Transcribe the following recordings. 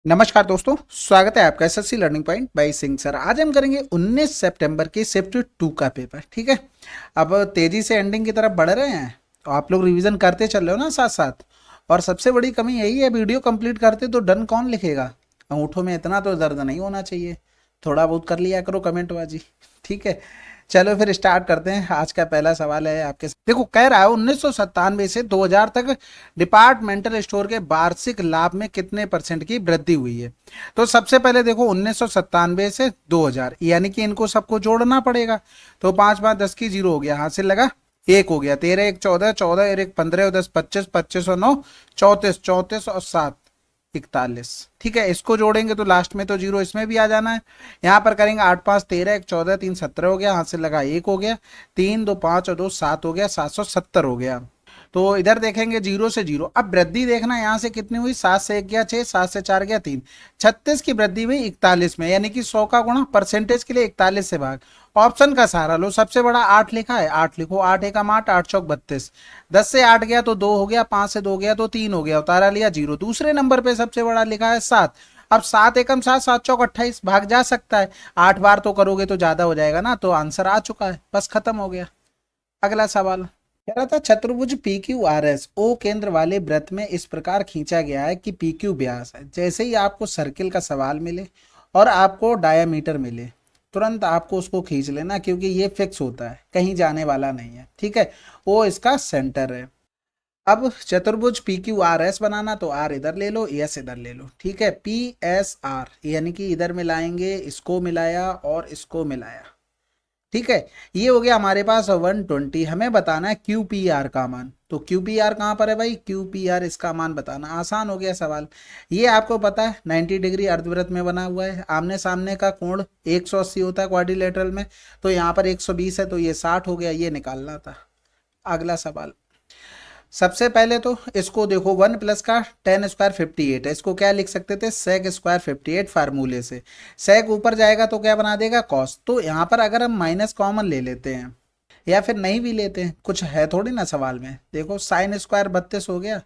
नमस्कार दोस्तों, स्वागत है आपका SSC learning point by Singh sir. आज हम करेंगे 19 सितंबर के शिफ्ट 2 का पेपर। ठीक है, अब तेजी से एंडिंग की तरफ बढ़ रहे हैं तो आप लोग रिवीजन करते चल रहे हो ना साथ साथ। और सबसे बड़ी कमी यही है, वीडियो कंप्लीट करते तो डन कौन लिखेगा। अंगूठों में इतना तो दर्द नहीं होना चाहिए, थोड़ा बहुत कर लिया करो कमेंट बाजी। ठीक है, चलो फिर स्टार्ट करते हैं। आज का पहला सवाल है आपके, देखो कह रहा है 1997 से 2000 तक डिपार्टमेंटल स्टोर के वार्षिक लाभ में कितने परसेंट की वृद्धि हुई है। तो सबसे पहले देखो 1997 से 2000, यानी कि इनको सबको जोड़ना पड़ेगा। तो 5 5 10 की जीरो हो गया, हाथ से लगा एक हो गया, 13 एक 14, 14 और एक 15 और 10 25, 25 और 9 34, 34 और 7 41। ठीक है, इसको जोड़ेंगे तो लास्ट में तो जीरो इसमें भी आ जाना है। यहाँ पर करेंगे 8 5 13 1 14 3 17 हो गया, हाथ से लगा एक हो गया, 3 2 5 और 2 7 हो गया, 770 हो गया। तो इधर देखेंगे जीरो से जीरो। अब वृद्धि देखना यहाँ से कितनी हुई, 7 से 1 गया 6, 7 से 4 गया 3, 36 की वृद्धि हुई 41 में, यानी कि 100 का गुणा परसेंटेज के लिए 41 से भाग। ऑप्शन का सहारा लो, सबसे बड़ा 8 लिखा है, 8 लिखो, 8 एकम 8, 8 चौक 32, 10 से 8 गया तो 2 हो गया, 5 से 2 गया तो 3 हो गया, उतारा लिया जीरो। दूसरे नंबर पे सबसे बड़ा लिखा है 7। अब 7 एकम 7, 7 चौक 28, भाग जा सकता है, 8 बार तो करोगे तो ज्यादा हो जाएगा ना। तो आंसर आ चुका है, बस खत्म हो गया। अगला सवाल कह रहा था चतुर्भुज P Q R S O केंद्र वाले वृत्त में इस प्रकार खींचा गया है कि पी क्यू व्यास है। जैसे ही आपको सर्किल का सवाल मिले और आपको डायामीटर मिले, तुरंत आपको उसको खींच लेना, क्योंकि ये फिक्स होता है, कहीं जाने वाला नहीं है। ठीक है, वो इसका सेंटर है। अब चतुर्भुज पी क्यू आर एस बनाना, तो आर इधर ले लो, एस इधर ले लो। ठीक है, पी एस आर यानी कि इधर मिलाएंगे, इसको मिलाया और इसको मिलाया। ठीक है, ये हो गया हमारे पास 120। हमें बताना है क्यू पी आर का मान। तो क्यू पी आर कहाँ पर है भाई, क्यू पी आर इसका मान बताना। आसान हो गया सवाल। ये आपको पता है 90 डिग्री अर्धवृत्त में बना हुआ है, आमने सामने का कोण 180 होता है क्वाड्रिलेटरल में। तो यहाँ पर 120 है तो ये 60 हो गया, ये निकालना था। अगला सवाल, सबसे पहले तो इसको देखो, 1 प्लस का 10 स्क्वायर 58 है, इसको क्या लिख सकते थे, सेक स्क्वायर 58 फार्मूले से। सेक ऊपर जाएगा तो क्या बना देगा, कॉस। तो यहाँ पर अगर हम माइनस कॉमन ले लेते हैं या फिर नहीं भी लेते हैं, कुछ है थोड़ी ना सवाल में। देखो साइन स्क्वायर 32 हो गया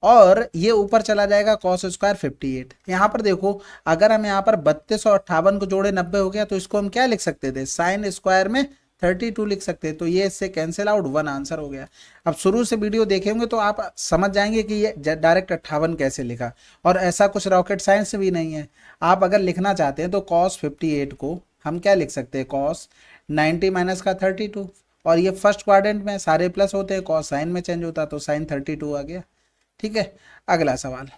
और ये ऊपर चला जाएगा कॉस स्क्वायर 58। यहाँ पर देखो, अगर हम यहाँ पर 32 और 58 को जोड़े 90 हो गया, तो इसको हम क्या लिख सकते थे, साइन स्क्वायर में 32 लिख सकते हैं। तो ये इससे कैंसिल आउट, 1 आंसर हो गया। अब शुरू से वीडियो देखेंगे तो आप समझ जाएंगे कि ये डायरेक्ट 58 कैसे लिखा। और ऐसा कुछ रॉकेट साइंस भी नहीं है। आप अगर लिखना चाहते हैं तो कॉस 58 को हम क्या लिख सकते हैं, कॉस 90 माइनस का 32। और ये फर्स्ट क्वाड्रेंट में सारे प्लस होते हैं, कॉस साइन में चेंज होता है, तो साइन 32 आ गया। ठीक है, अगला सवाल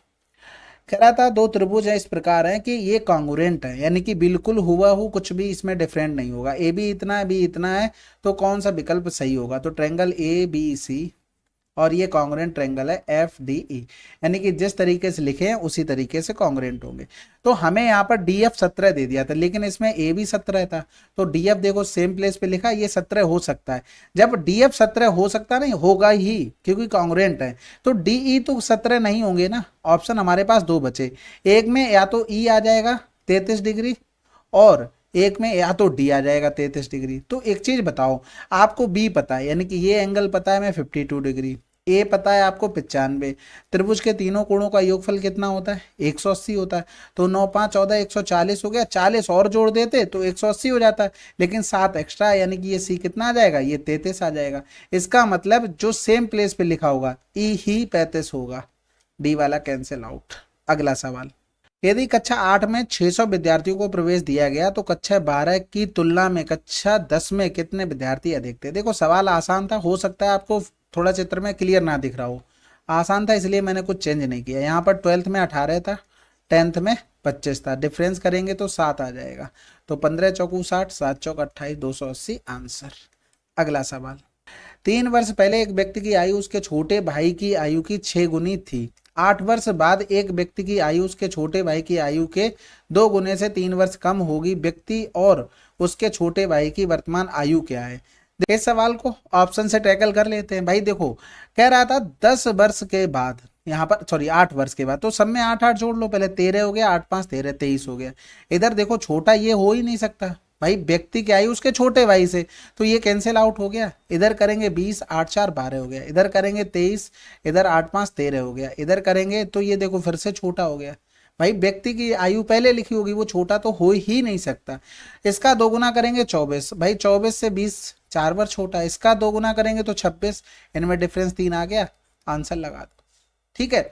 कह रहा था दो त्रिभुज है इस प्रकार है कि ये कॉन्ग्रुएंट है, यानी कि बिल्कुल हुबहू कुछ भी इसमें डिफरेंट नहीं होगा। ए भी इतना है, बी इतना है, तो कौन सा विकल्प सही होगा। तो ट्रायंगल ए बी सी और ये कॉन्ग्रुएंट ट्रायंगल है एफ डी ई, यानी कि जिस तरीके से लिखे हैं उसी तरीके से कॉन्ग्रुएंट होंगे। तो हमें यहाँ पर डी एफ 17 दे दिया था, लेकिन इसमें ए भी 17 था। तो डी एफ देखो सेम प्लेस पे लिखा, ये 17 हो सकता है। जब डी एफ 17 हो सकता नहीं, होगा ही, क्योंकि कॉन्ग्रुएंट है। तो डी ई तो 17 नहीं होंगे ना। ऑप्शन हमारे पास दो बचे, एक में या तो ई आ जाएगा 33 डिग्री और एक में या तो डी आ जाएगा 33 डिग्री। तो एक चीज बताओ, आपको बी पता है, यानी कि ये एंगल पता है मैं 52 डिग्री, ए पता है आपको 95। त्रिभुज के तीनों कोणों का योगफल कितना होता है, 180 होता है। तो 9 5 14 140 हो गया, 40 और जोड़ देते तो 180 हो जाता है, लेकिन 7 एक्स्ट्रा, यानी कि ये सी कितना आ जाएगा, ये 33 आ जाएगा। इसका मतलब जो सेम प्लेस पे लिखा होगा ई ही 35 होगा, डी वाला कैंसिल आउट। अगला सवाल, यदि कक्षा 8 में 600 विद्यार्थियों को प्रवेश दिया गया तो कक्षा 12 की तुलना में कक्षा 10 में कितने विद्यार्थी अधिक थे। देखो सवाल आसान था, हो सकता है आपको थोड़ा चित्र में क्लियर ना दिख रहा हो। आसान था इसलिए मैंने कुछ चेंज नहीं किया। यहाँ पर 12th में 18 था, 10th में 25 था, डिफरेंस करेंगे तो 7 आ जाएगा। तो 15 चौकू 60, 7 चौक 28, 280 आंसर। अगला सवाल, 3 वर्ष पहले एक व्यक्ति की आयु उसके छोटे भाई की आयु की 6 गुनी थी। 8 वर्ष बाद एक व्यक्ति की आयु उसके छोटे भाई की आयु के 2 गुने से 3 वर्ष कम होगी। व्यक्ति और उसके छोटे भाई की वर्तमान आयु क्या है। इस सवाल को ऑप्शन से टैकल कर लेते हैं। भाई देखो, कह रहा था 10 वर्ष के बाद, यहाँ पर सॉरी 8 वर्ष के बाद, तो सब में 8 8 जोड़ लो, पहले 13 हो गया, 8 5 13, 23 हो गया। इधर देखो छोटा ये हो ही नहीं सकता भाई, व्यक्ति की आयु उसके छोटे भाई से, तो ये कैंसिल आउट हो गया। इधर करेंगे 20, 8 4 12 हो गया, इधर करेंगे 23, इधर 8 5 13 हो गया, इधर करेंगे तो ये देखो फिर से छोटा हो गया। भाई व्यक्ति की आयु पहले लिखी होगी, वो छोटा तो हो ही नहीं सकता। इसका 2 गुना करेंगे 24, भाई 24 से 20 4 वर्ष छोटा है। इसका 2 गुना करेंगे तो 26, इनमें डिफरेंस 3 आ गया, आंसर लगा दो। ठीक है।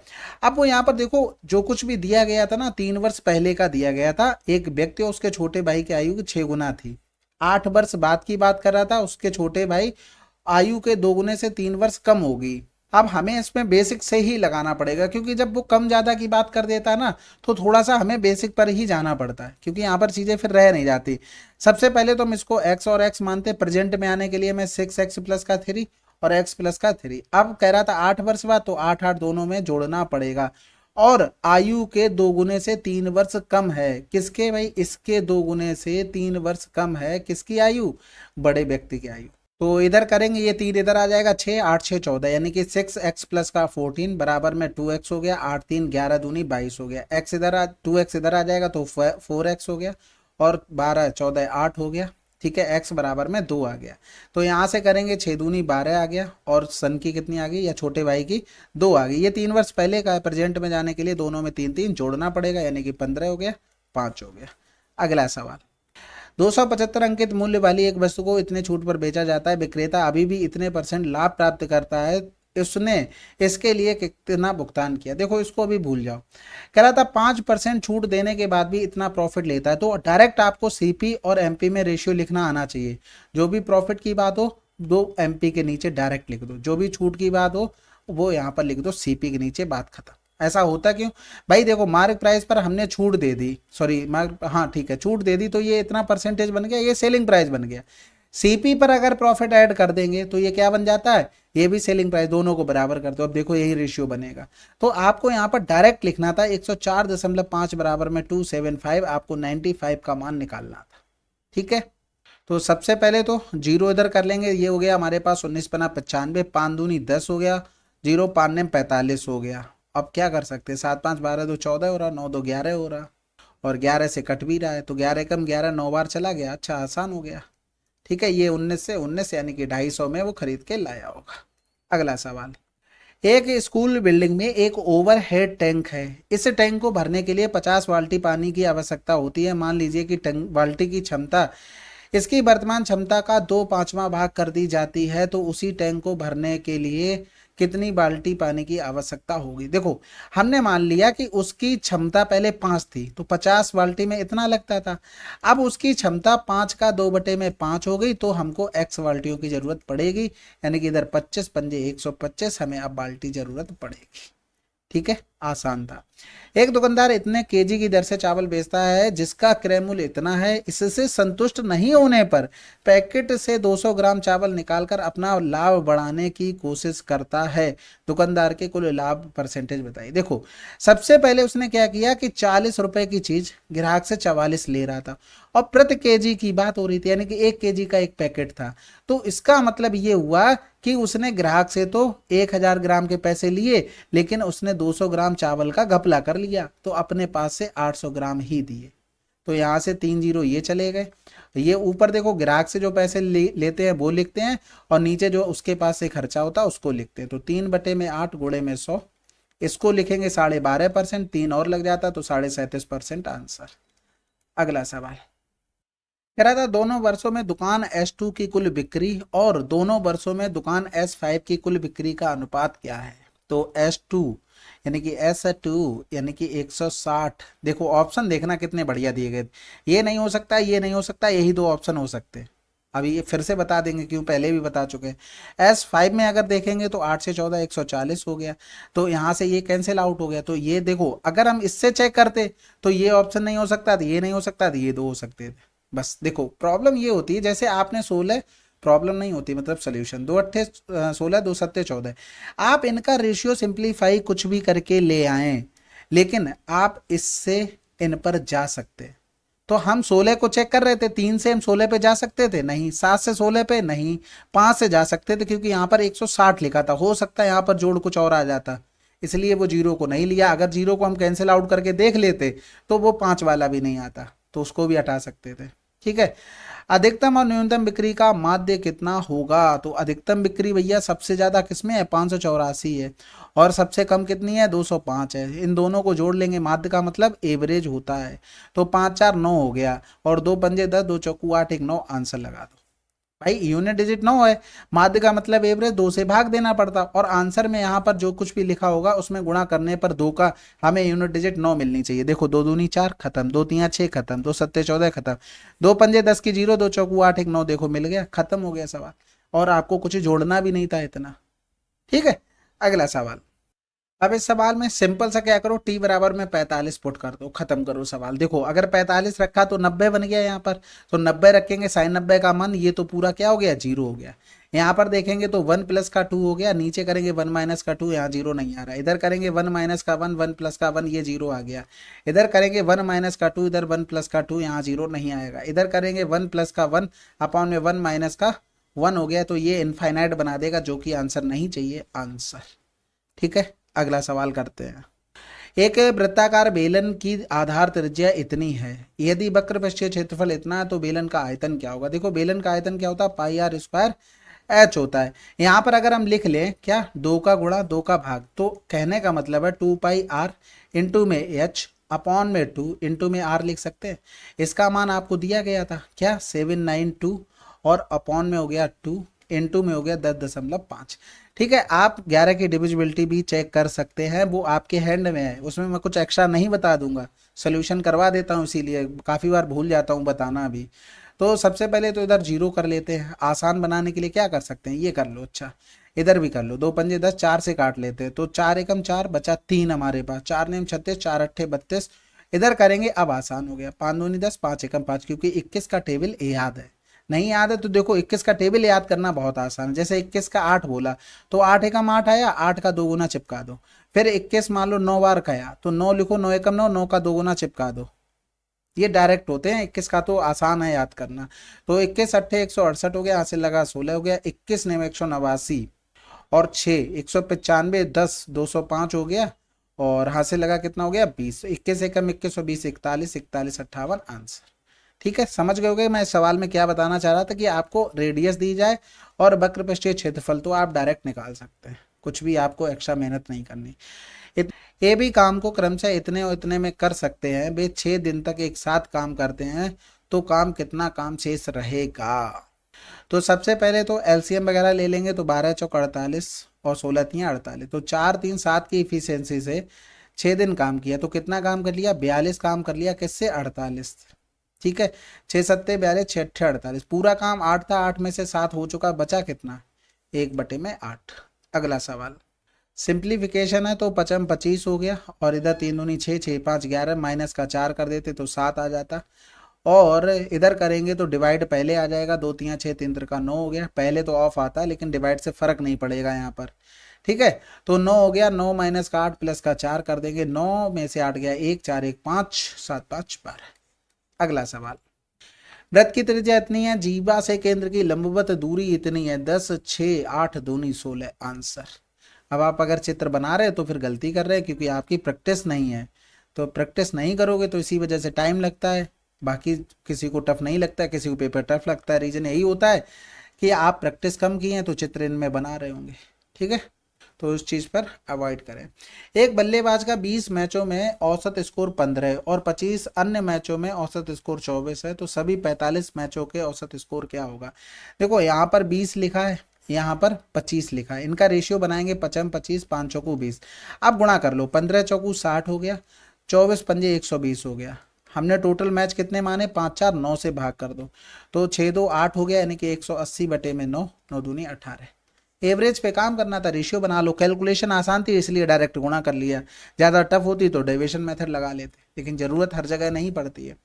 अब वो यहाँ पर देखो जो कुछ भी दिया गया था ना, 3 वर्ष पहले का दिया गया था, एक व्यक्ति और उसके छोटे भाई की आयु की 6 गुना थी। 8 वर्ष बाद की बात कर रहा था, उसके छोटे भाई आयु के 2 गुने से 3 वर्ष कम होगी। अब हमें इसमें बेसिक से ही लगाना पड़ेगा, क्योंकि जब वो कम ज्यादा की बात कर देता है ना, तो थोड़ा सा हमें बेसिक पर ही जाना पड़ता है, क्योंकि यहाँ पर चीजें फिर रह नहीं जाती। सबसे पहले तो हम इसको x और x मानते, प्रेजेंट में आने के लिए मैं 6x प्लस का 3 और x प्लस का 3। अब कह रहा था 8 वर्ष बाद, तो 8 8 दोनों में जोड़ना पड़ेगा। और आयु के 2 गुने से 3 वर्ष कम है, किसके भाई, इसके 2 गुने से 3 वर्ष कम है, किसकी आयु, बड़े व्यक्ति की आयु। तो इधर करेंगे, ये 3 इधर आ जाएगा, 6 8 6 14, यानी कि 6x प्लस का 14 बराबर में 2x हो गया, 8 3 11 दूनी 22 हो गया। x इधर 2x इधर आ जाएगा तो 4x हो गया, और 12 14 8 हो गया। ठीक है, x बराबर में 2 आ गया। तो यहाँ से करेंगे 6 दूनी 12 आ गया, और सन की कितनी आ गई, या छोटे भाई की 2 आ गई। ये 3 वर्ष पहले का है, प्रेजेंट में जाने के लिए दोनों में 3 3 जोड़ना पड़ेगा, यानी कि 15 हो गया, 5 हो गया। अगला सवाल, 275 अंकित मूल्य वाली एक वस्तु को इतने छूट पर बेचा जाता है, विक्रेता अभी भी इतने % लाभ प्राप्त करता है, उसने इसके लिए कितना भुगतान किया। देखो इसको अभी भूल जाओ, कह रहा था 5% छूट देने के बाद भी इतना प्रॉफिट लेता है, तो डायरेक्ट आपको सीपी और एमपी में रेशियो लिखना आना चाहिए। जो भी प्रॉफिट की बात हो, 2 एमपी के नीचे डायरेक्ट लिख दो, जो भी छूट की बात हो वो यहाँ पर लिख दो, सीपी के नीचे, बात खत्म। ऐसा होता क्यों भाई, देखो मार्क प्राइस पर हमने छूट दे दी, सॉरी मार्क, हाँ ठीक है, छूट दे दी, तो ये इतना % बन गया, ये सेलिंग प्राइस बन गया। सीपी पर अगर प्रॉफिट ऐड कर देंगे तो ये क्या बन जाता है, ये भी सेलिंग प्राइस, दोनों को बराबर कर दो। अब देखो यही रेशियो बनेगा, तो आपको यहाँ पर डायरेक्ट लिखना था 104.5 बराबर में 275, आपको 95 का मान निकालना था। ठीक है, तो सबसे पहले तो जीरो इधर कर लेंगे, ये हो गया हमारे पास 19 पना 95, 5 दूनी 10 हो गया, 0 5 ने 45 हो गया। अब क्या कर सकते हैं, 7 5 12 2 14 हो रहा, 9 2 11 हो रहा, और 11 से कट भी रहा है, तो 11 कम 11 9 बार चला गया। अच्छा, आसान हो गया। ठीक है, ये 19 से 19 यानी कि 250 में वो खरीद के लाया होगा। अगला सवाल, एक स्कूल बिल्डिंग में एक ओवरहेड टैंक है, इस टैंक को भरने के लिए 50 बाल्टी पानी की आवश्यकता होती है। मान लीजिए कि टैंक बाल्टी की क्षमता इसकी वर्तमान क्षमता का 2/5 भाग कर दी जाती है, तो उसी टैंक को भरने के लिए कितनी बाल्टी पानी की आवश्यकता होगी। देखो हमने मान लिया कि उसकी क्षमता पहले 5 थी, तो 50 बाल्टी में इतना लगता था। अब उसकी क्षमता 5 का 2/5 हो गई, तो हमको x बाल्टियों की जरूरत पड़ेगी, यानी कि इधर 25 पंजे 125, हमें अब बाल्टी जरूरत पड़ेगी। ठीक है, आसान था। एक दुकानदार इतने केजी की दर से चावल बेचता है जिसका क्रय मूल्य इतना है, इससे संतुष्ट नहीं होने पर पैकेट से 200 ग्राम चावल निकालकर अपना लाभ बढ़ाने की कोशिश करता है। दुकानदार के कुल लाभ % बताइए। देखो सबसे पहले उसने क्या किया कि 40 रुपए की चीज ग्राहक से 44 ले रहा था, और प्रति केजी की बात हो रही थी, यानी कि 1 केजी का एक पैकेट था। तो इसका मतलब ये हुआ कि उसने ग्राहक से तो 1000 ग्राम के पैसे लिए, लेकिन उसने 200 ग्राम चावल का घपला कर लिया, तो अपने पास से 800 ग्राम ही दिए। तो यहाँ से 3 जीरो ये चले गए। ये ऊपर देखो ग्राहक से जो पैसे लेते हैं वो लिखते हैं, और नीचे जो उसके पास से खर्चा होता है उसको लिखते हैं। तो 3/8 गुणे में 100, इसको लिखेंगे 12.5%, 3 और लग जाता तो 37.5% आंसर। अगला सवाल कह रहा था दोनों वर्षों में दुकान S2 की कुल बिक्री और दोनों वर्षों में दुकान S5 की कुल बिक्री का अनुपात क्या है। तो S2 यानी कि S2 यानी कि 160। देखो ऑप्शन देखना कितने बढ़िया दिए गए, ये नहीं हो सकता, ये नहीं हो सकता, यही 2 ऑप्शन हो सकते। अभी ये फिर से बता देंगे क्यों, पहले भी बता चुके हैं। S5 में अगर देखेंगे तो 8 से 14 140 हो गया, तो यहाँ से ये कैंसिल आउट हो गया। तो ये देखो अगर हम इससे चेक करते तो ये ऑप्शन नहीं हो सकता था, ये नहीं हो सकता था, ये 2 हो सकते थे। बस देखो प्रॉब्लम ये होती है, जैसे आपने 16, प्रॉब्लम नहीं होती मतलब सोल्यूशन, 2 अट्ठे 16 2 सत्ते 14, आप इनका रेशियो सिंप्लीफाई कुछ भी करके ले आए, लेकिन आप इससे इन पर जा सकते। तो हम 16 को चेक कर रहे थे, 3 से हम 16 पे जा सकते थे नहीं, 7 से 16 पे नहीं, 5 से जा सकते थे क्योंकि यहाँ पर 160 लिखा था, हो सकता है यहाँ पर जोड़ कुछ और आ जाता, इसलिए वो 0 को नहीं लिया। अगर 0 को हम कैंसिल आउट करके देख लेते तो वो 5 वाला भी नहीं आता, तो उसको भी हटा सकते थे। ठीक है। अधिकतम और न्यूनतम बिक्री का माध्य कितना होगा? तो अधिकतम बिक्री भैया सबसे ज्यादा किसमें है? 584 है, और सबसे कम कितनी है? 205 है। इन दोनों को जोड़ लेंगे, माध्य का मतलब एवरेज होता है। तो 5 4 9 हो गया, और 2 पंजे 10, 2 चौकू 8, 1 9, आंसर लगा दो। भाई यूनिट डिजिट 9 है, माध्य का मतलब एवरेज, 2 से भाग देना पड़ता, और आंसर में यहाँ पर जो कुछ भी लिखा होगा उसमें गुणा करने पर 2 का हमें यूनिट डिजिट 9 मिलनी चाहिए। देखो 2 दूनी 4 खत्म, 2 तिया 6 खत्म, 2 सत्ते 14 खत्म, 2 पंजे 10 की 0, 2 चौकू 8, 1 9, देखो मिल गया, खत्म हो गया सवाल। और आपको कुछ जोड़ना भी नहीं था इतना। ठीक है, अगला सवाल। अब इस सवाल में सिंपल सा क्या करो, टी बराबर में 45 पुट कर दो, खत्म करो सवाल। देखो अगर 45 रखा तो 90 बन गया यहाँ पर, तो 90 रखेंगे, साइन 90 का मन, ये तो पूरा क्या हो गया? 0 हो गया। यहाँ पर देखेंगे तो 1 प्लस का 2 हो गया, नीचे करेंगे 1 माइनस का 2, यहाँ 0 नहीं आ रहा, इधर करेंगे 1 माइनस का 1, 1 प्लस का 1, ये 0 आ गया। इधर करेंगे 1 माइनस का 2, इधर 1 प्लस का 2, यहाँ 0 नहीं आएगा। इधर करेंगे 1 प्लस का 1 अपॉन में 1 माइनस का 1 हो गया, तो ये इनफाइनाइट बना देगा, जो कि आंसर नहीं चाहिए आंसर। ठीक है, अगला सवाल करते हैं। एक वृत्ताकार बेलन की आधार त्रिज्या इतनी है, यदि वक्र पृष्ठीय क्षेत्रफल इतना है तो बेलन का आयतन क्या होगा? देखो बेलन का आयतन क्या होता है? पाई आर स्क्वायर एच होता है। यहाँ पर अगर हम लिख लें क्या, 2 का गुणा 2 का भाग, तो कहने का मतलब है 2 पाई आर इंटू में एच अपॉन में 2 इंटू में आर लिख सकते हैं। इसका मान आपको दिया गया था क्या? 792, और अपॉन में हो गया 2, इंटू में हो गया 10.5। ठीक है, आप 11 की डिविजिबिलिटी भी चेक कर सकते हैं, वो आपके हैंड में है, उसमें मैं कुछ एक्स्ट्रा नहीं बता दूंगा, सोल्यूशन करवा देता हूँ, इसीलिए काफ़ी बार भूल जाता हूँ बताना भी। तो सबसे पहले तो इधर 0 कर लेते हैं, आसान बनाने के लिए क्या कर सकते हैं, ये कर लो। अच्छा इधर भी कर लो, 2 पंजे 10, 4 से काट लेते हैं, तो 4 एकम 4 बचा 3 हमारे पास, 4 नेम 36, 4 अट्ठे 32। इधर करेंगे, अब आसान हो गया, 5 दूनी 10, 5 एकम 5, क्योंकि 21 का टेबल याद है। नहीं याद है तो देखो 21 का टेबल याद करना बहुत आसान है। जैसे 21 का 8 बोला तो 8 एकम 8 आया, 8 का 2 गुना चिपका दो। फिर 21 मान लो 9 बार का आया तो 9 लिखो, 9 एकम 9, 9 का 2 गुना चिपका दो। ये डायरेक्ट होते हैं, 21 का तो आसान है याद करना। तो 21 अट्ठे 168 हो गया, यहाँ से लगा 16 हो गया, 21 नेम 189, और 6 195, 10 205 हो गया, और यहाँ से लगा कितना हो गया? 20। 21 एकम 21 और 20 41, 41 58 आंसर। ठीक है, समझ गए होगे मैं इस सवाल में क्या बताना चाह रहा था, कि आपको रेडियस दी जाए और वक्र पृष्ठीय क्षेत्रफल, तो आप डायरेक्ट निकाल सकते हैं, कुछ भी आपको एक्स्ट्रा मेहनत नहीं करनी। ये भी काम को क्रमशः इतने और इतने में कर सकते हैं, वे 6 दिन तक एक साथ काम करते हैं, तो काम कितना काम शेष रहेगा? तो सबसे पहले तो एलसीएम वगैरह ले लेंगे, तो 12 चौक 48 और 16 तियाँ 48, तो 4 3 7 की इफिशियंसी से 6 दिन काम किया, तो कितना काम कर लिया? 42 काम कर लिया, किससे? 48। ठीक है, 6 सत्ते 42, 6 अट्ठे 48, पूरा काम 8 था, 8 में से 7 हो चुका, बचा कितना? 1/8। अगला सवाल, सिंप्लीफिकेशन है, तो 55 25 हो गया, और इधर 3 दूनी 6, 6 5 11, माइनस का 4 कर देते तो 7 आ जाता, और इधर करेंगे तो डिवाइड पहले आ जाएगा, 2 तियाँ 6 3 का 9 हो गया, पहले तो ऑफ आता है लेकिन डिवाइड से फर्क नहीं पड़ेगा यहाँ पर। ठीक है, तो 9 हो गया, 9 माइनस का 8 प्लस का 4 कर देंगे, 9 में से 8 गया 1, 4 1 5, 7 5 12। अगला सवाल, वृत्त की त्रिज्या इतनी है, जीवा से केंद्र की लंबवत दूरी इतनी है, 10 6 8 दूनी 16 आंसर। अब आप अगर चित्र बना रहे हैं तो फिर गलती कर रहे हैं, क्योंकि आपकी प्रैक्टिस नहीं है, तो प्रैक्टिस नहीं करोगे तो इसी वजह से टाइम लगता है। बाकी किसी को टफ नहीं लगता है, किसी को पेपर टफ लगता है, रीजन यही होता है कि आप प्रैक्टिस कम किए हैं तो चित्र इनमें बना रहे होंगे। ठीक है, तो उस चीज़ पर अवॉइड करें। एक बल्लेबाज का 20 मैचों में औसत स्कोर 15 और 25 अन्य मैचों में औसत स्कोर 24 है, तो सभी 45 मैचों के औसत स्कोर क्या होगा? देखो यहाँ पर 20 लिखा है, यहाँ पर 25 लिखा है, इनका रेशियो बनाएंगे 55 25, 5 चौकू 20। अब गुणा कर लो, 15 चौकू 60 हो गया, 24 पंजे 120 हो गया। हमने टोटल मैच कितने माने? 5 4 9 से भाग कर दो, तो 6 2 8 हो गया, यानी कि 180/9, 9 दूनी 18। एवरेज पे काम करना था, रेशियो बना लो, कैलकुलेशन आसान थी इसलिए डायरेक्ट गुणा कर लिया, ज़्यादा टफ होती तो डेविएशन मेथड लगा लेते, लेकिन ज़रूरत हर जगह नहीं पड़ती है।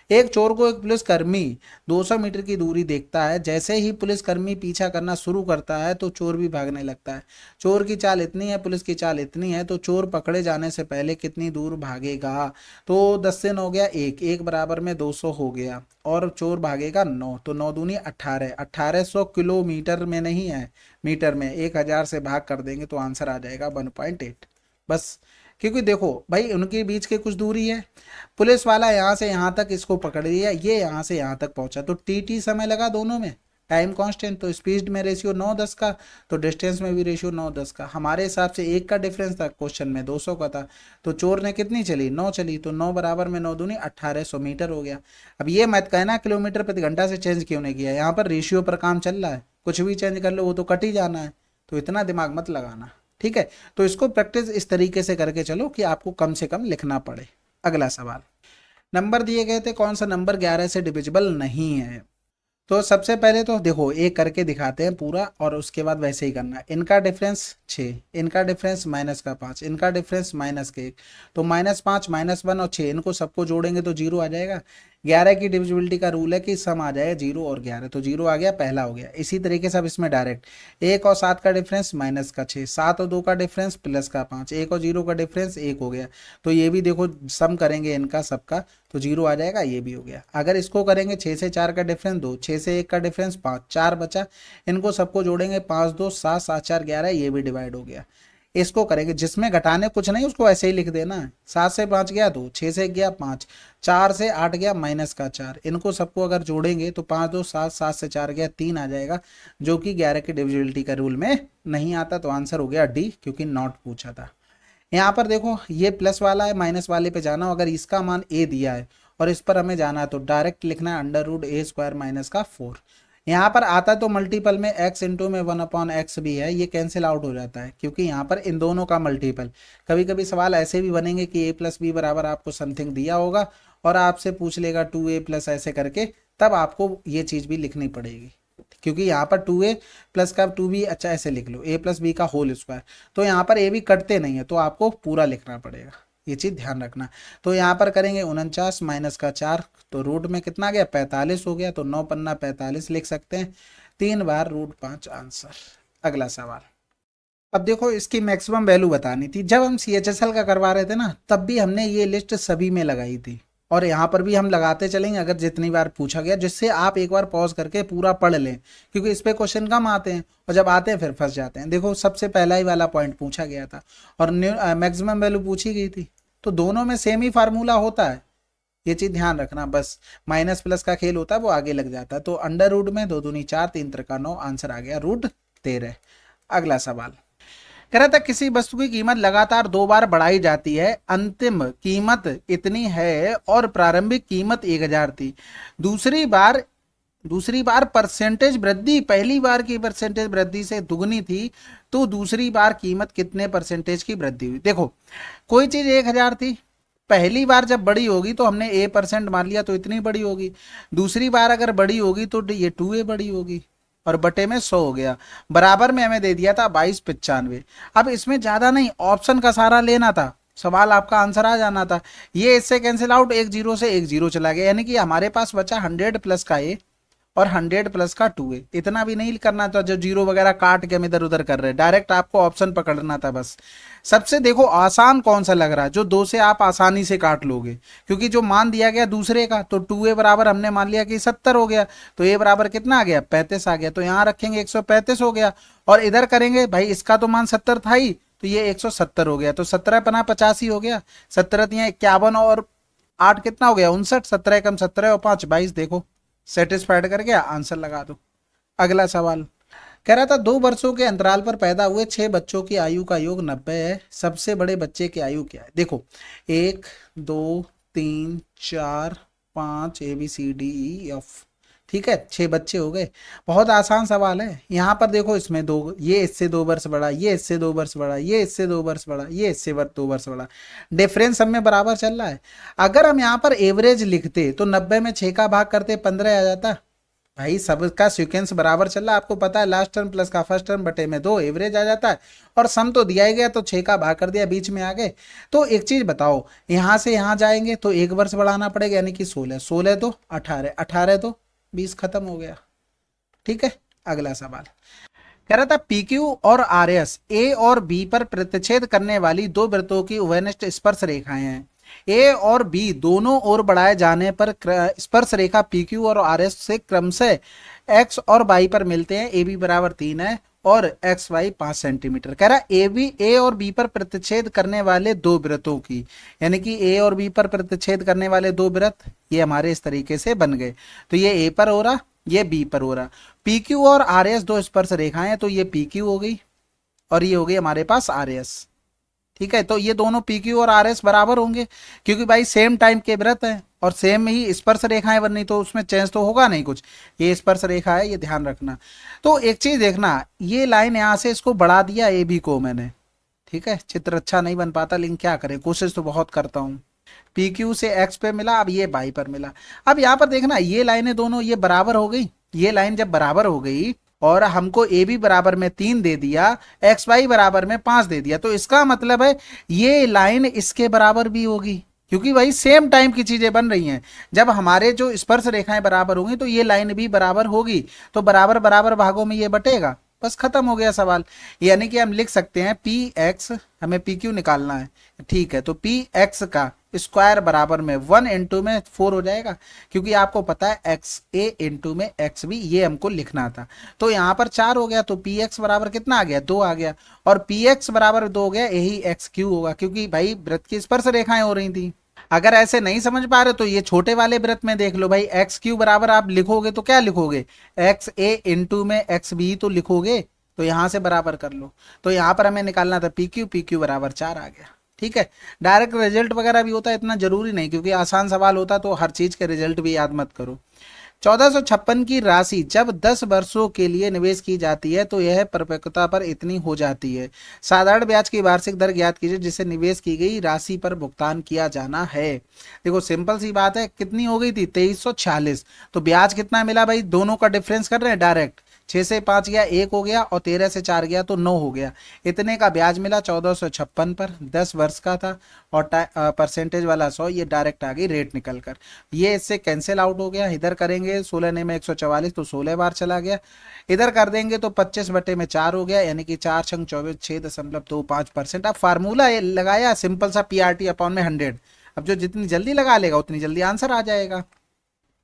एक चोर को एक पुलिसकर्मी 200 मीटर की दूरी देखता है, जैसे ही पुलिसकर्मी पीछा करना शुरू करता है तो चोर भी भागने लगता है। चोर की चाल इतनी है, पुलिस की चाल इतनी है, तो चोर पकड़े जाने से पहले कितनी दूर भागेगा? तो 10 से 9 गया 1, 1 बराबर में 200 हो गया, और चोर भागेगा 9, तो 9 दूनी 18, 1800 किलोमीटर में नहीं है, मीटर में, 1000 से भाग कर देंगे तो आंसर आ जाएगा 1.8। बस क्योंकि देखो भाई उनके बीच की कुछ दूरी है, पुलिस वाला यहाँ से यहाँ तक इसको पकड़ लिया, ये यहाँ से यहाँ तक पहुंचा, तो टी समय लगा दोनों में, टाइम कांस्टेंट, तो स्पीड में रेशियो 9-10 का, तो डिस्टेंस में भी रेशियो 9-10 का। हमारे हिसाब से 1 का डिफरेंस था, क्वेश्चन में 200 का था, तो चोर ने कितनी चली 9 चली, तो 9 बराबर में 9 दूनी 1800 मीटर हो गया। अब ये मत कहना किलोमीटर प्रति घंटा से चेंज क्यों नहीं किया, यहाँ पर रेशियो पर काम चल रहा है, कुछ भी चेंज कर लो वो तो कट ही जाना है, तो इतना दिमाग मत लगाना, ठीक है। तो इसको प्रैक्टिस इस तरीके से करके चलो कि आपको कम से कम लिखना पड़े। अगला सवाल, नंबर दिए गए थे, कौन सा नंबर 11 से डिविजिबल नहीं है। तो सबसे पहले तो देखो एक करके दिखाते हैं पूरा, और उसके बाद वैसे ही करना है। इनका डिफरेंस 6, इनका डिफरेंस -5, इनका डिफरेंस -1, तो -5 -1 और 6 इनको सबको जोड़ेंगे तो 0 आ जाएगा। 11 की डिविजिबिलिटी का रूल है कि सम आ जाए 0 और 11, तो 0 आ गया, पहला हो गया। इसी तरीके से अब इसमें डायरेक्ट 1 और 7 का डिफरेंस -6, 7 और 2 का डिफरेंस +5, 1 और 0 का डिफरेंस 1 हो गया, तो ये भी देखो सम करेंगे इनका सबका तो 0 आ जाएगा, ये भी हो गया। अगर इसको करेंगे 6 से 4 का डिफरेंस 2, 6 से 1 का डिफरेंस 5, 4 बचा, इनको सबको जोड़ेंगे 5 2 7, 7 4 11, ये भी डिवाइड हो गया। इसको करेंगे, जिसमें घटाने कुछ नहीं उसको ऐसे ही लिख देना है। 7 से 5 गया 2, 6 से 1 गया 5, 4 से 8 गया -4, इनको सबको अगर जोड़ेंगे तो 5 2 7, 7 से 4 गया 3 आ जाएगा, जो कि 11 की डिविजिबिलिटी का रूल में नहीं आता, तो आंसर हो गया डी, क्योंकि नॉट पूछा था। यहाँ पर देखो ये प्लस वाला है, माइनस वाले पे जाना, अगर इसका मान ए दिया है और इस पर हमें जाना है तो डायरेक्ट लिखना है √a² - 4। यहाँ पर आता तो मल्टीपल में x इंटू में 1/x भी है, ये कैंसिल आउट हो जाता है क्योंकि यहाँ पर इन दोनों का मल्टीपल। कभी कभी सवाल ऐसे भी बनेंगे कि a + b बराबर आपको समथिंग दिया होगा और आपसे पूछ लेगा 2a+ ऐसे करके, तब आपको ये चीज़ भी लिखनी पड़ेगी, क्योंकि यहाँ पर 2a प्लस का 2b, अच्छा ऐसे लिख लो a+b का होल स्क्वायर, तो यहाँ पर a भी कटते नहीं है, तो आपको पूरा लिखना पड़ेगा, ये चीज़ ध्यान रखना। तो यहाँ पर करेंगे 49 - 4, तो रूट में कितना गया 45 हो गया, तो 9 पन्ना 45 लिख सकते हैं, 3 बार √5 आंसर। अगला सवाल, अब देखो इसकी मैक्सिमम वैल्यू बतानी थी। जब हम CHSL का करवा रहे थे ना, तब भी हमने ये लिस्ट सभी में लगाई थी, और यहाँ पर भी हम लगाते चलेंगे अगर जितनी बार पूछा गया, जिससे आप एक बार पॉज करके पूरा पढ़ लें, क्योंकि इस पे क्वेश्चन कम आते हैं और जब आते हैं फिर फंस जाते हैं। देखो सबसे पहला ही वाला पॉइंट पूछा गया था और मैक्सिमम वैल्यू पूछी गई थी, तो दोनों में सेम ही फार्मूला होता है, ये चीज़ ध्यान रखना। बस माइनस प्लस का खेल होता है, वो आगे लग जाता है। तो अंडर रूट में 2 दूनी 4, 3 त्रिका 9, आंसर आ गया √13। अगला सवाल कह रहा था किसी वस्तु की कीमत लगातार 2 बार बढ़ाई जाती है, अंतिम कीमत इतनी है और प्रारंभिक कीमत 1000 थी। दूसरी बार परसेंटेज वृद्धि पहली बार की परसेंटेज वृद्धि से दुगनी थी, तो दूसरी बार कीमत कितने परसेंटेज की वृद्धि हुई। देखो कोई चीज 1000 थी, पहली बार जब बड़ी होगी तो हमने a% मान लिया तो इतनी बड़ी होगी, दूसरी बार अगर बड़ी होगी तो ये 2a बड़ी होगी, और बटे में 100 हो गया। बराबर में हमें दे दिया था 2295। अब इसमें ज्यादा नहीं, ऑप्शन का सारा लेना था, सवाल आपका आंसर आ जाना था। ये इससे कैंसिल आउट, 1 0 से 1 0 चला गया, यानी कि हमारे पास बचा 100 प्लस का a और 100 प्लस का 2a। इतना भी नहीं करना था जो जीरो वगैरह काट के हम इधर उधर कर रहे हैं, डायरेक्ट आपको ऑप्शन पकड़ना था बस। सबसे देखो आसान कौन सा लग रहा है, जो 2 से आप आसानी से काट लोगे, क्योंकि जो मान दिया गया दूसरे का, तो 2a बराबर हमने मान लिया कि 70 हो गया, तो a बराबर कितना आ गया 35 आ गया, तो यहाँ रखेंगे 135 हो गया, और इधर करेंगे भाई इसका तो मान 70 था ही, तो ये 170 हो गया, तो 17 पना 85 हो गया, 17 51 और 8 कितना हो गया 59, 17 कम 17 और 5 22। देखो सेटिस्फाइड कर गया, आंसर लगा दो। अगला सवाल कह रहा था 2 वर्षों के अंतराल पर पैदा हुए 6 बच्चों की आयु का योग 90 है, सबसे बड़े बच्चे की आयु क्या है। देखो 1 2 3 4 5 ABCDEF, ठीक है 6 बच्चे हो गए, बहुत आसान सवाल है। यहाँ पर देखो इसमें 2, ये इससे 2 वर्ष बड़ा, ये इससे 2 वर्ष बड़ा, ये इससे 2 वर्ष बड़ा, ये इससे 2 वर्ष बड़ा, डिफरेंस सब में बराबर चल रहा है। अगर हम यहाँ पर एवरेज लिखते तो 90 में 6 का भाग करते 15 आ जाता। भाई सबका सीक्वेंस बराबर चल रहा है, आपको पता है लास्ट टर्म प्लस का फर्स्ट टर्म बटे में 2 एवरेज आ जाता है, और सम तो दिया ही गया तो 6 का भाग कर दिया, बीच में आ गए। तो एक चीज बताओ, यहाँ से यहाँ जाएंगे तो 1 वर्ष बढ़ाना पड़ेगा, यानी कि 16, 16 तो 18, 18 तो 20, खत्म हो गया। ठीक है, अगला सवाल कह रहा था PQ और RS A और B पर प्रतिच्छेद करने वाली 2 वृत्तों की उभयनिष्ठ स्पर्श रेखाएं हैं। A और B दोनों ओर बढ़ाए जाने पर स्पर्श रेखा PQ और RS से क्रमशः X और Y पर मिलते हैं। AB बराबर 3 है और एक्स वाई 5 सेंटीमीटर। कह रहा ए बी, ए और बी पर प्रतिच्छेद करने वाले दो वृत्तों की, यानी कि ए और बी पर प्रतिच्छेद करने वाले दो वृत्त ये हमारे इस तरीके से बन गए। तो ये ए पर हो रहा, ये बी पर हो रहा। पी क्यू और आर एस दो स्पर्श रेखाएं हैं, तो ये पी क्यू हो गई और ये हो गई हमारे पास आर एस। ठीक है, तो ये दोनों पी क्यू और आर एस बराबर होंगे, क्योंकि भाई सेम टाइम के वृत्त हैं और सेम ही स्पर्श रेखाएं बननी, तो उसमें चेंज तो होगा नहीं कुछ। ये स्पर्श रेखा है, ये ध्यान रखना। तो एक चीज देखना, ये लाइन यहां से इसको बढ़ा दिया ए बी को मैंने। ठीक है, चित्र अच्छा नहीं बन पाता, लेकिन क्या करें, कोशिश तो बहुत करता हूँ। पी क्यू से एक्स पे मिला, अब ये वाई पर मिला। अब यहाँ पर देखना, ये लाइनें दोनों ये बराबर हो गई। ये लाइन जब बराबर हो गई और हमको ए बी बराबर में 3 दे दिया, एक्स वाई बराबर में 5 दे दिया, तो इसका मतलब है ये लाइन इसके बराबर भी होगी, क्योंकि भाई सेम टाइम की चीजें बन रही हैं। जब हमारे जो स्पर्श रेखाएं बराबर होंगी तो ये लाइन भी बराबर होगी, तो बराबर बराबर भागों में ये बटेगा, बस खत्म हो गया सवाल। यानी कि हम लिख सकते हैं पी एक्स, हमें पी क्यू निकालना है। ठीक है, तो पी एक्स का स्क्वायर बराबर में 1 इंटू में 4 हो जाएगा, क्योंकि आपको पता है एक्स ए इंटू में एक्स बी, ये हमको लिखना था। तो यहाँ पर 4 हो गया, तो पी एक्स बराबर कितना आ गया, 2 आ गया, और पी एक्स बराबर 2 हो गया, यही एक्स क्यू होगा, क्योंकि भाई वृत्त की स्पर्श रेखाएं हो रही थी। अगर ऐसे नहीं समझ पा रहे तो ये छोटे वाले वृत्त में देख लो भाई, एक्स क्यू बराबर आप लिखोगे तो क्या लिखोगे, एक्स ए इंटू में एक्स बी तो लिखोगे, तो यहां से बराबर कर लो। तो यहां पर हमें निकालना था पी क्यू बराबर 4 आ गया। ठीक है, डायरेक्ट रिजल्ट वगैरह भी होता है, इतना जरूरी नहीं, क्योंकि आसान सवाल होता तो हर चीज के रिजल्ट भी याद मत करो। 1456 की राशि जब 10 वर्षों के लिए निवेश की जाती है तो यह परिपक्वता पर इतनी हो जाती है। साधारण ब्याज की वार्षिक दर ज्ञात कीजिए जिसे निवेश की गई राशि पर भुगतान किया जाना है। देखो सिंपल सी बात है, कितनी हो गई थी 2346, तो ब्याज कितना मिला भाई, दोनों का डिफरेंस कर रहे हैं डायरेक्ट, 6 से 5 गया 1 हो गया, और 13 से 4 गया तो 9 हो गया। इतने का ब्याज मिला 1456 पर, 10 वर्ष का था, और परसेंटेज वाला 100, ये डायरेक्ट आ गई रेट निकल कर। ये इससे कैंसिल आउट हो गया, इधर करेंगे 16 ने में 144, तो 16 बार चला गया। इधर कर देंगे तो 25/4 हो गया, यानी कि 4 छंग 24, 6.25%। अब फार्मूला लगाया सिंपल सा, PRT अपॉन में 100। अब जो जितनी जल्दी लगा लेगा उतनी जल्दी आंसर आ जाएगा।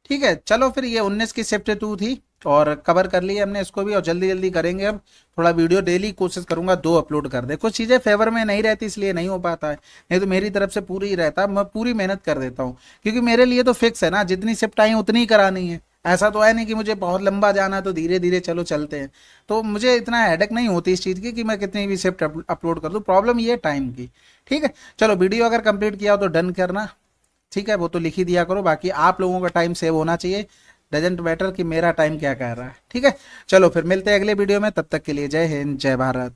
ठीक है, चलो फिर ये 19 की शिफ्ट 2 थी और कवर कर लिया हमने इसको भी, और जल्दी जल्दी करेंगे। अब थोड़ा वीडियो डेली कोशिश करूंगा 2 अपलोड कर दे, कुछ चीज़ें फेवर में नहीं रहती इसलिए नहीं हो पाता है, नहीं तो मेरी तरफ से पूरी ही रहता, मैं पूरी मेहनत कर देता हूँ, क्योंकि मेरे लिए तो फिक्स है ना, जितनी शिफ्ट आई उतनी ही करानी है। ऐसा तो है नहीं कि मुझे बहुत लंबा जाना है तो धीरे धीरे चलो चलते हैं, तो मुझे इतना हेडेक नहीं होती इस चीज़ की कि मैं कितनी भी शिफ्ट अपलोड कर दूँ, प्रॉब्लम ये है टाइम की। ठीक है, चलो वीडियो अगर कंप्लीट किया हो तो डन करना। ठीक है, वो तो लिख ही दिया करो, बाकी आप लोगों का टाइम सेव होना चाहिए, डजेंट मैटर कि मेरा टाइम क्या कह रहा है। ठीक है, चलो फिर मिलते हैं अगले वीडियो में, तब तक के लिए जय हिंद जय भारत।